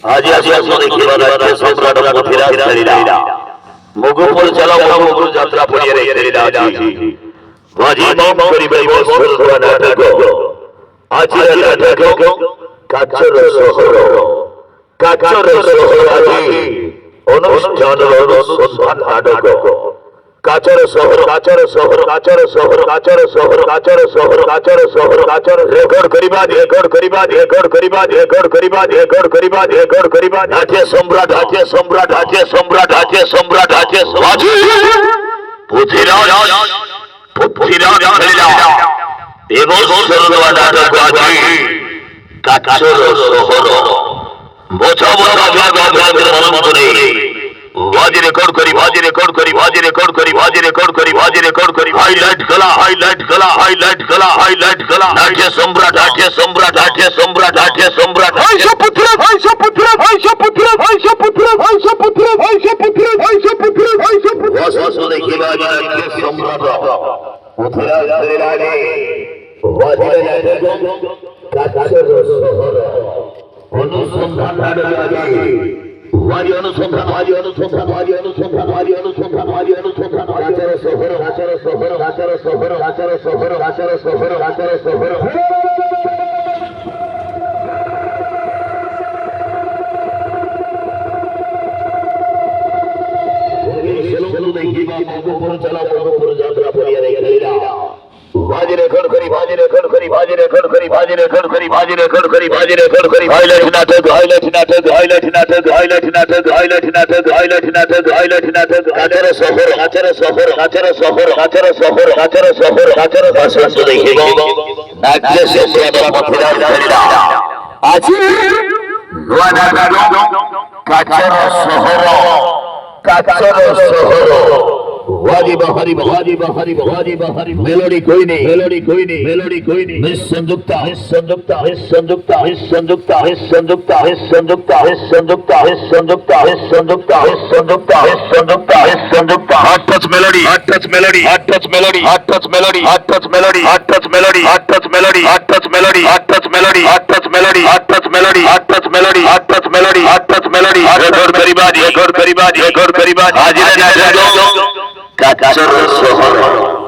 আজ আসলে কিবা রাজ্য সম্রাট পৃথ্বীরাজ ধরিলা মুগুপুর চালাও মুগুর যাত্রা পড়িয়ে রেখে আজি বাজি মাম করিবে বছর নাটক আজি নাটক কাচর শহর আজি অনুষ্ঠান অনুসন্ধান নাটক কাচর শহর রেকর্ড করিবা নাট্য সম্রাট পৃথ্বীরাজ ধরিলা এবং নাটক আজি কাচর শহর বোঝা মনন করে বাজি রেকর্ড করি হাইলাইট খেলা নাট্য সম্রাট অনুসন্ধান বাজি রেকর্ড করি হাইলাইট নাটক কাচর শহর নাট্য সম্রাট পৃথ্বীরাজ ধরিলা আজি নয়া নাটক কাচর শহর वाजी बहारी मेलोडी कोई नहीं मिस संयुक्ता हॉट टच मेलोडी रेकॉर्ड करी बाज आज काचर शहर